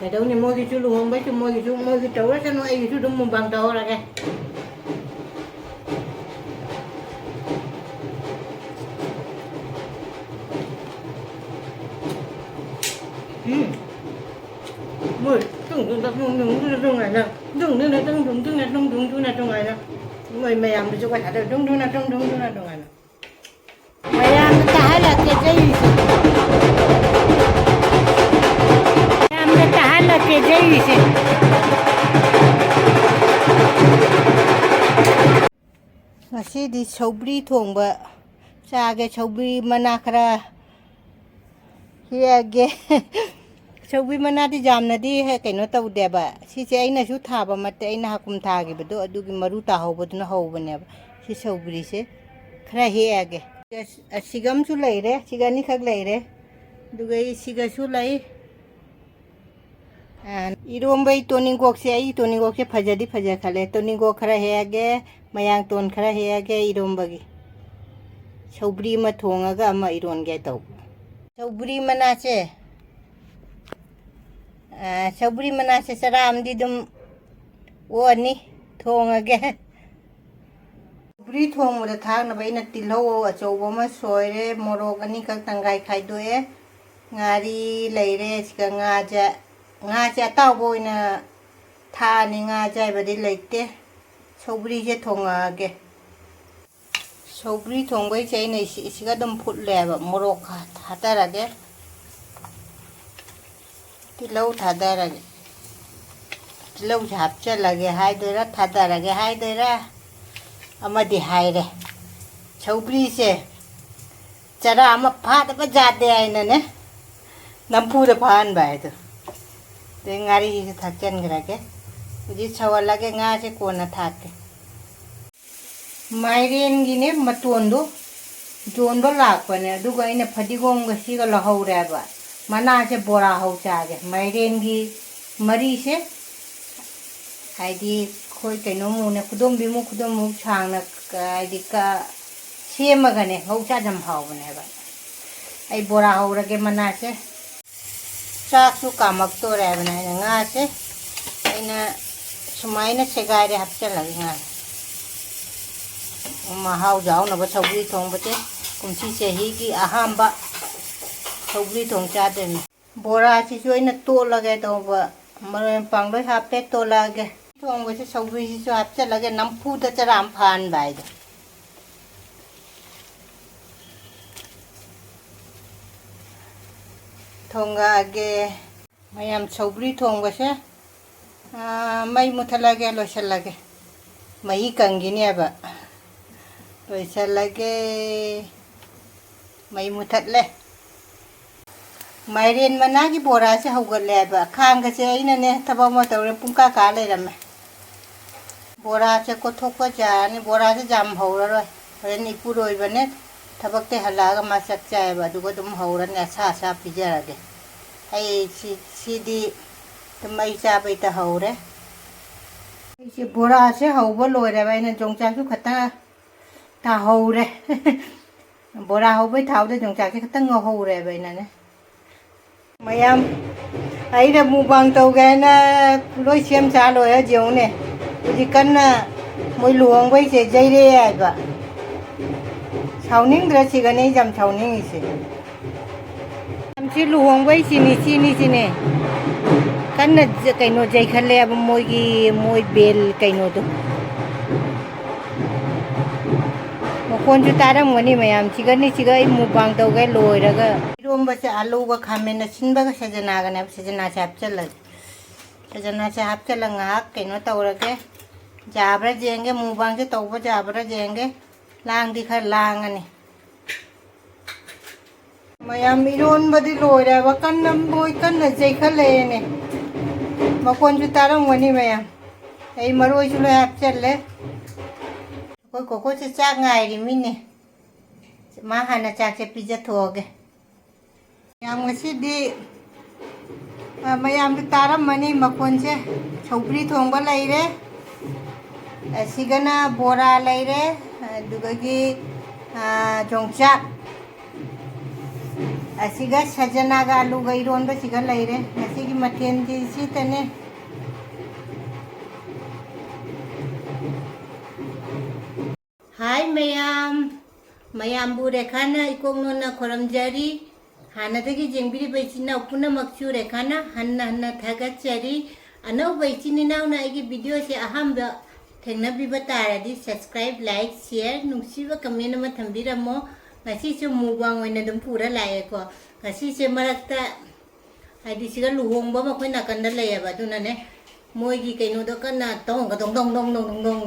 cái đâu này mua cái chú luôn không biết chú mua cái chỗ đó sao nó ai chú đúng một bằng đầu ra kìa mười tung này nè tung này tung này nè mày mày làm được cho quay thả tung này này mày làm cái là cái gì là cái gì ngasi sogri thongba chage sogri mana khara hiage sogri mana di jamna di he kaino tawdeba si che aina su thaba mate aina hakum thagi bado adugi maru ta hobaduna hobane si sogri se khara hiage sigam su leire sigani khak leire dugai siga su lai irombai toningok se phajadi phaja khale toningok khara hiage mayang ton khara hiage irombagi sogri ma thongaga ama iron ge taw sogri mana se saram di dum woni thongage sogri thong da thang na baina tilho achobo ma soire morok ani kak tangai khai doe ngari leire sika nga ja taw boina tha ni nga jai badi leite sogri je thongage sogri thongbai chai nei siga dum phutle ba morok thadarage tilau thadarage tilau hapcha lage hai doira thadarage hai doira amadi haire sogri se chara ama phat ba jade aina ne nampu da phan bai to te ngari ji thachen grage uji chawala ge nga se kona thake mairen gi ne matondo jondo lakpane duga ina phadigom ga siga lahore ba mana se bora hau chage mairen gi mari se haidi khoi kaino mu ne khudom mu changna kaidi ka semaga ne hau cha jam hau ne ba ai bora hau rage mana se chak su kamak to re bana nga se ina sumaina segaire hapcha lagi nga mahau jaw na ba sogri thong bate kumsi se hi ki ahamba sogri thong cha den bora chi joina to lage to ba maren pang loi hape to lage thong ba se sogri chi so hapcha lage nampu da charam phan bai da thonga ge mayam sogri thong ba se mai muthalage losalage mai kangini ba losalage mai muthatle mairen mana gi bora se haugalle ba khang ga se ina ne thaba ma tawre pungka ka le ram bora se ko thokpa ja ne bora se jam haura ro ren ipuroi bane thabak te hala ga ma sak chai ba du go dum haura ne sa pijara de ai si di mai cha bai ta haure si bora se hauba loi ra bai na jongcha su khata ta haure bora hau bai thau de jongcha se khata ngo haure bai na ne mayam ai da mu bang tau ga na loi sem cha loi a jeu ne ji kan na moi luang bai se jai re ai ba chauning dra chi ga nei jam chauning se si luang bai si ni ne kan na kaino jai khale ab moi bel kaino do mo kon ju taram ngani mayam chigani chigai mu bang tau ga loi ra ga rom ba cha alu ba khamen na sin ba ga sajana ga na sajana chap chal nga kaino tau ra ge jabra jenge mu bang se tau ba jabra jenge lang di khar lang ani mayam iron badi loi ra ba kan nam moi kan na jai khale ne makon ju taram ngani mayam ai maroi chu le hap challe ko se chak ngai ri min ne ma hana chak se pizza thoge yang ngasi di mayam ju taram mani makon se sogri thong ba lai re sigana bora lai re duga gi jongchak asiga sajana ga alu ga iron ba siga lai re ꯉꯁꯤꯒꯤ ꯃꯊꯦꯜꯗꯤ ꯁꯤꯇꯅꯦ ꯍꯥꯏ ꯃꯌꯥꯝꯕꯨ ꯔꯦꯈꯥꯅ ꯏꯀꯣꯛꯅꯣꯅ ꯈꯣꯔꯝꯖꯔꯤ ꯍꯥꯟꯅꯗꯒꯤ ꯌꯦꯡꯕꯤꯔꯤꯕ ꯏꯆꯤꯟ ꯏꯅꯥꯎ ꯄꯨꯝꯅꯃꯛꯁꯨ ꯔꯦꯈꯥꯅ ꯍꯟꯅ ꯊꯥꯒꯠꯆꯔꯤ ꯑꯅꯧꯕ ꯏꯆꯤꯟ ꯏꯅꯥꯎꯅ ꯑꯩꯒꯤ ꯚꯤꯗꯤꯑꯣꯁꯦ ꯑꯍꯥꯟꯕ ꯊꯦꯡꯅꯕꯤꯕ ꯇꯥꯔꯗꯤ ꯁꯕꯁꯀ꯭राꯏꯕ ꯂꯥꯏꯛ ꯁꯤꯌꯔ ꯅꯨꯡꯁꯤꯕ ꯀꯃꯦꯟ ꯑꯃ ꯊꯝꯕꯤꯔꯝꯃꯣ ꯉꯁꯤꯁꯨ ꯃꯨꯛꯕꯥꯡ ꯑꯣꯏꯅ ꯑꯗꯨꯝ ꯄꯨꯔ ꯂꯥꯛꯑꯦꯀꯣ ꯉꯁꯤꯁꯦ ꯃꯔꯛꯇ ꯍꯥꯏꯗꯤ ꯁꯤꯗ ꯂꯨꯍꯣꯡꯕ ꯃꯈꯣꯏ ꯅꯥꯀꯟꯗ ꯂꯩꯌꯦꯕ ꯑꯗꯨꯅꯅꯦ ꯃꯣꯏꯒꯤ ꯀꯩꯅꯣꯗꯣ ꯀꯟꯅ ꯗꯣꯡ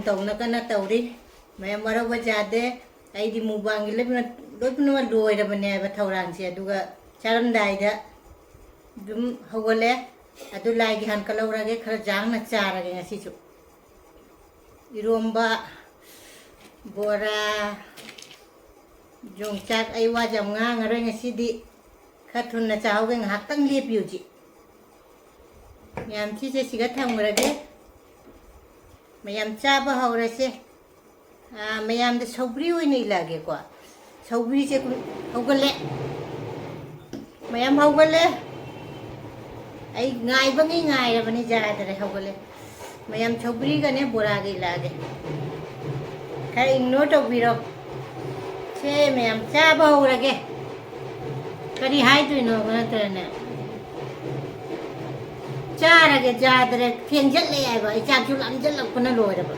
ꯇꯧꯅ ꯀꯟꯅ ꯇꯧꯔꯤ ꯃꯌꯥꯝ ꯋꯥꯔꯧꯕ ꯌꯥꯗꯦ ꯑꯩꯗꯤ ꯃꯨꯛꯕꯥꯡꯒꯤ ꯂꯣꯏꯅꯃꯛ ꯂꯣꯏꯔꯕꯅꯦꯕ ꯊꯧꯔꯥꯡꯁꯦ ꯑꯗꯨꯒ ꯆꯥꯔꯝꯗꯥꯏꯗ ꯑꯗꯨꯝ ꯍꯧꯒꯠꯂꯦ ꯑꯗꯨ ꯂꯥꯏꯒꯤ ꯍꯥꯟꯀꯠꯍꯧꯔꯒꯦ ꯈꯔ ꯖꯥꯡꯅ ꯆꯥꯔꯒꯦ ꯉꯁꯤꯁꯨ ꯏꯔꯣꯝꯕ ꯕꯣꯔꯥ ꯌꯣꯡꯆꯥꯛ ꯑꯩ ꯋꯥꯁꯦ ꯌꯥꯝ ꯉꯥꯡꯉꯔꯣꯏ ꯉꯁꯤꯗꯤ खर थुना चाहोगे ngahakang lepiuji mayam chise siga thamgrage mayam chaba haurase mayam de saubri oine ilage ko saubri se hogale mayam hogale ai ngai bangi ngai rabani jadare hogale mayam saubri gane bora ge ilage kai ignore to biro se mayam chaba haurage करी हाय तो इनो गनतरने चारगे जादरे थेंजल ले आइबा इचाचु लंजल लपना लोयरबा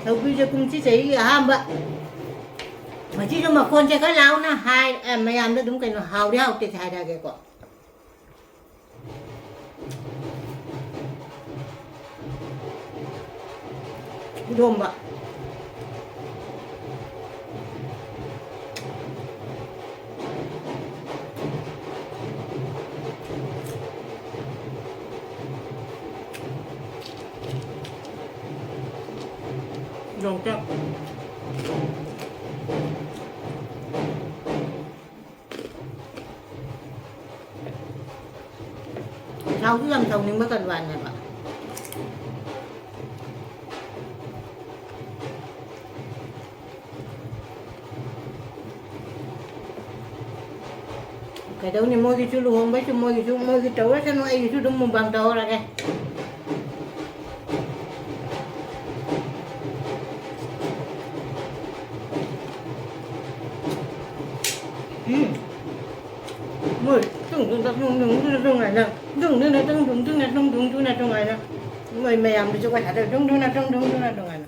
सौबी जे कुंची चई हाबा मची जो मखोन से का लाओ ना हाय मयाम दे दुम कइनो हावरे हावते थाय दागे को उडोंबा जोंका thau cứ làm thầu nhưng mới cần vàng này bạn cái đâu này mua cái chú luôn mấy chú mua cái trấu đó nó ai chú đúng một bằng trấu ra kìa mười tung này nè tung này nè mày làm thì cho quay thả được tung này nè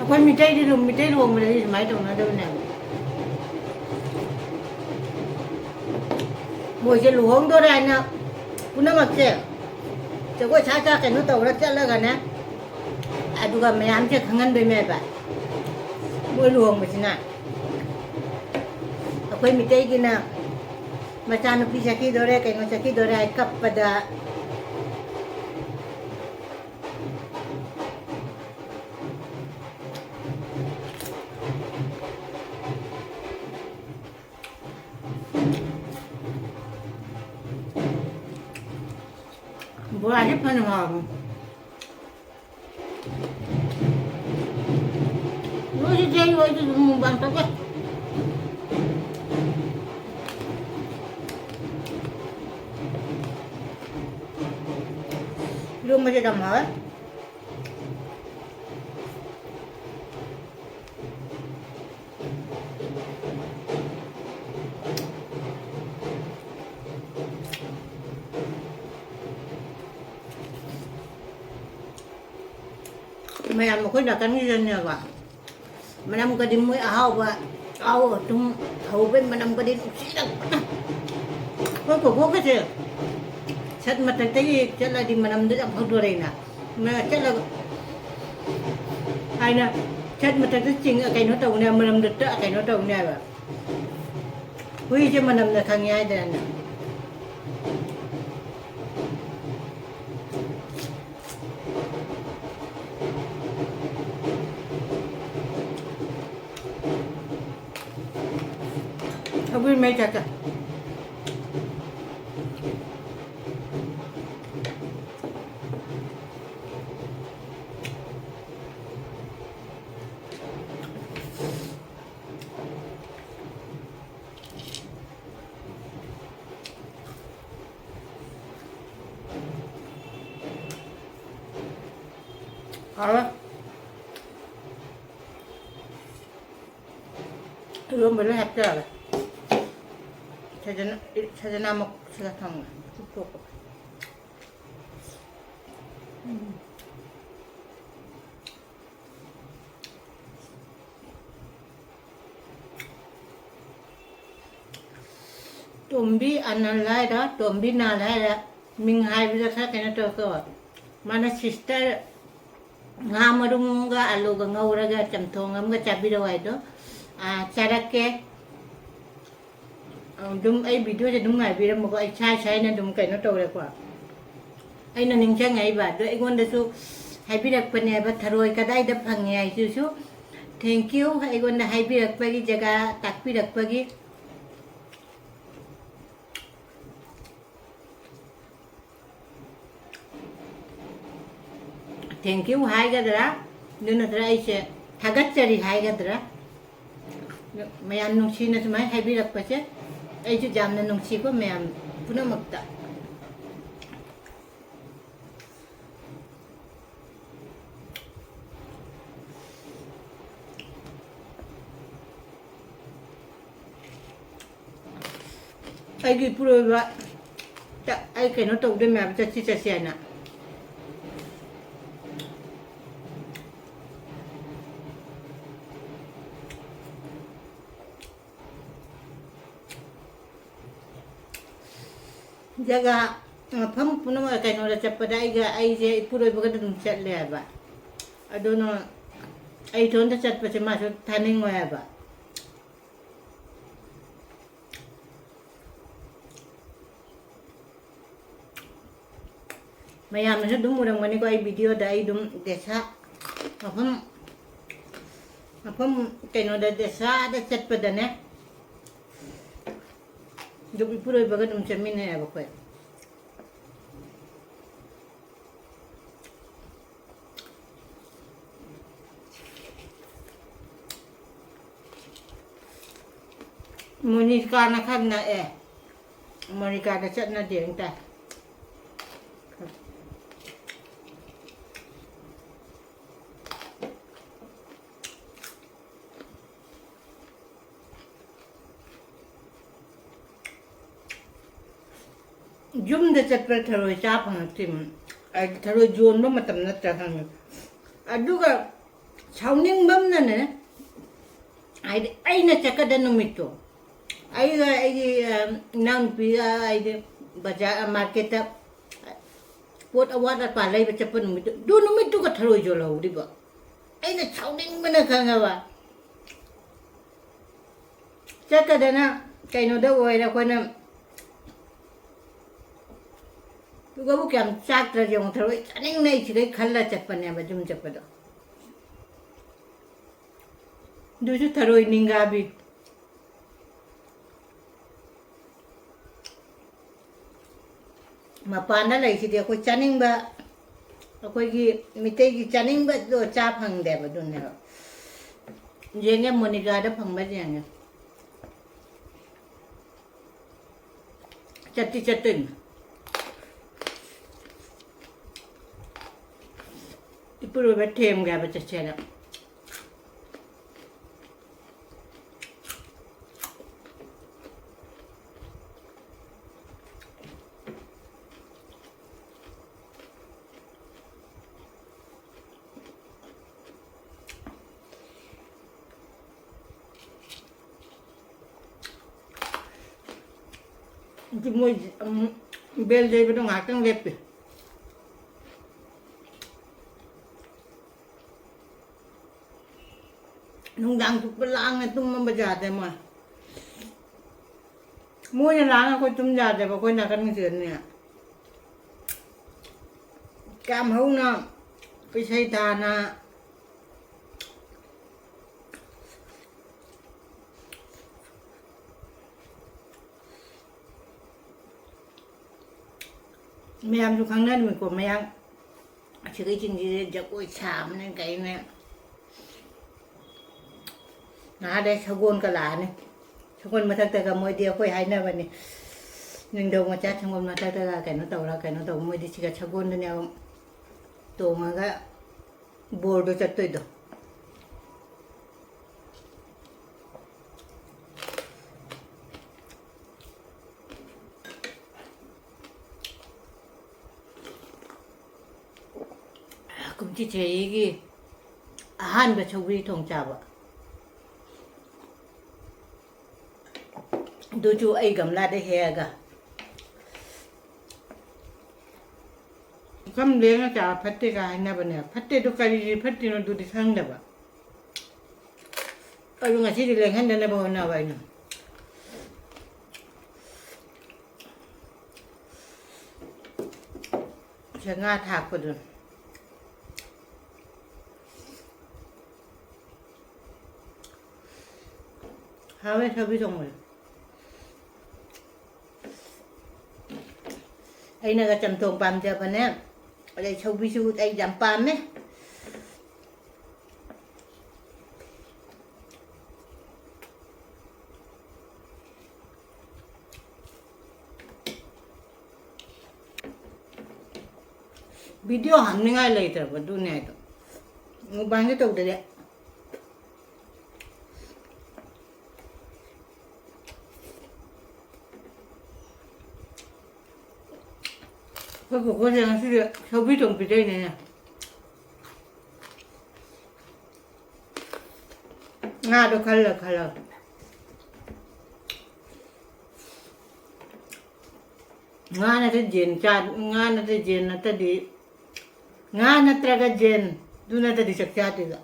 คนมีใจที่รวมมีใจรวมเลยสมัยตรงนั้นด้วยเนี่ยบัวจะหลวงตัวใดนะคุณน้ำมันเสียจะก็ช้ากันนู้นตัวเราจะเลิกกันนะไอ้ดูกันไม่ยามจะขังกันด้วยแม่ไปบัวหลวงไปสินะคนมีใจกินนะมาจานพิชาคีดอเรกันมาชาคีดอเรกับปะดาBora aja pan ngam. Lu si jai wa itu mumbang tak ke? Lu macam mana? mày làm một cái đặc cái dân này cả mà năm cái đi mới ao và ao ở trong hầu bên mà năm cái đi sĩ đặc có cái gì chắc mà thấy chắc là đi mà năm đứa làm không được này nè mà chắc là hay nè chất mà thật chính ở cái nó trồng này mà làm được ở cái nó trồng này mà huy chứ mà làm được thằng nhai đây nè không biết mấy chặt à Belum boleh hajar lah. Saya nak mak sudah tahu. Cukup. Tumbi analai dah, tumbi nalai dah. Minghai bisa saya kena tahu. Mana sister ngamarunga alu ngauraga camthongam ga chabi rawai do. Charake dum ai video je dum ngai biram ko ai chai na dum kai no to le kwa ai na ning cha ngai ba do ai gon da su hai bi rak pane ba tharoi ka dai da phang ngai su thank you ai gon da hai bi rak pa gi jaga tak bi rak pa gi thank you hai ga dra nuna dra ai se thagat chari hai ga dra mayam nungsi na sumay hai bi rak pa che ai chu jam na nungsi ko mayam puna magta ai gi puro ba ta ai ke no to de mayam cha chi cha sia na jaga pham punama kai no ra chapadai ga ai je puroi baga dum chat le ba adono ai thon ta chat pa che ma so thaning wa ba mayam na dum murang mani ko ai video da ai dum desa pham kai no da desa da chat pa da ne dum puroi baga dum chamin ne ba ko Monica na kan na Monica na chat na din ta Jum da chat per tharoi cha phang tim ai tharoi jon ba matam na ta hang aduga chawning bam na ne ai na chakada numito ai nang pi ai de bazaar market pot awat pa lai ba chapan numito do numito ka tharoi jo lo di ba ai na chawning mana khanga ba chakada na kai no da oi na ko na Tuga bu kiam chat ra jong tharoi chaning nei chire khalla chapane ba jum chapado du chu tharoi ninga bi ma pana lai chi de ko chaning ba ko gi mitei gi chaning ba do cha phang de ba dun ne jenge Monica da phang ba jenge chatti chatin ఇప్పుడు పెట్టేయం కాబట్టి వచ్చేదా itu mau bel dari bedong akang lepe nungdang tupalang na tumambajate mo muna lang ako tumjate pa ko nakan ngisir niya cam hấu na pisay ta na mèm chụp kháng lên mình của mèm chỉ cái chuyện gì chắc ôi chạm nên cái này nó đây sao gôn cả lá này sao gôn mà thật cái môi dia quay hay nè vậy này nhưng đâu mà chắc sao gôn mà thật là cái nó tàu môi đi chỉ cái sao gôn này tổ mà cái board chặt tôi đó cũng chỉ thấy cái han và châu vi thong chả vậy đôi chú ấy cầm la để hè cả cầm lấy nó chả phát tê cái này bên này phát tê đâu cái gì phát tê nó đôi đi khang đấy vậy ở lúc này chỉ đi lên hắn đây là bao nhiêu vậy nè sẽ ngã thạc vào rồi 하왜 협의정을 ấy là cái chấm thùng băm cho bạn em ở đây châu vi su anh giảm băm ấy video hẳn nên ai lấy rồi vẫn đun này thôi ngủ bán cái tàu đấy cái của cô đang sử dụng sao biết trồng cái đây này nè nga đồ color nga na cái gen cha nga na cái gen na tadi nga na traga gen du na tadi sakya tiga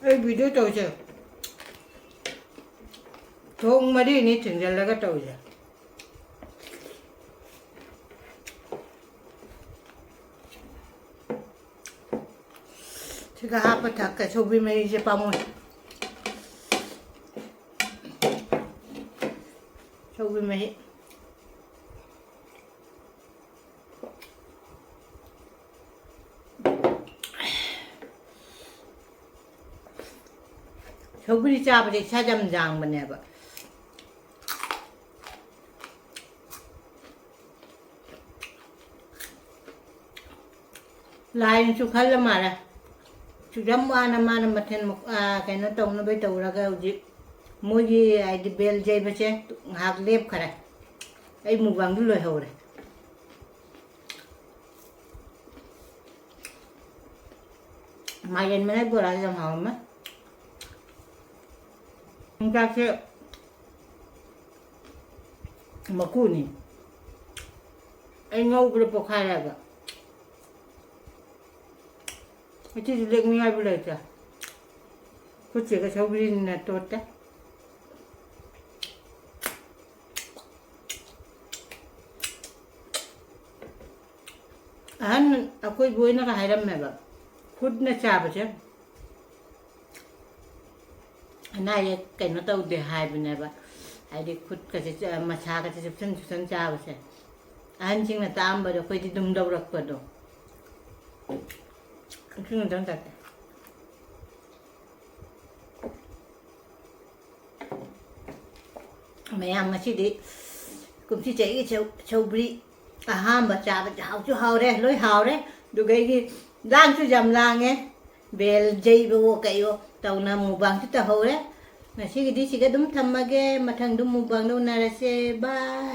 이 비디오 떠오죠. 정말이 니 등잘라가 떠오죠. 제가 아빠 닦아 소비면 이제 밤은 소비면 소비리 짜버리 차잠장 만 해봐. 라인 수칼라 말아. 주점 하나만 맡은 목 cái nó tông nó bây tàu ra cái gì mua gì ai đi bel dây bê che hạt lép khara ai mua vàng du lôi hầu này mà dân mới nói bữa ra dòng hầu mà chúng ta sẽ mà cù nè anh ngâu bữa bọc hai là vậy cái gì lên ngay bây giờ chả có chỉ cái sầu riêng là tốt đấy anh कोई बोई ना खाई रहा मैं बा खुद ने चाह बचे ना ये कहना तो उधर हाय बने बा आई दे खुद कैसे मचा कैसे सब चाह बचे anh chính là tam bây giờ quay đi đùng đầu rực vào đồ cứ người ta đặt mẹ ăn mà chỉ đi cũng chỉ chạy cái châu bì mà cha hào chú hào đấy lối hào đấy được cái đang chú dầm là nghe bèl dây vô cái vô tàu nào mua bằng chú tàu đấy mà chỉ cái đi chỉ cái đúng thầm mà cái mà thằng đúng mua bằng đâu nào là xe bye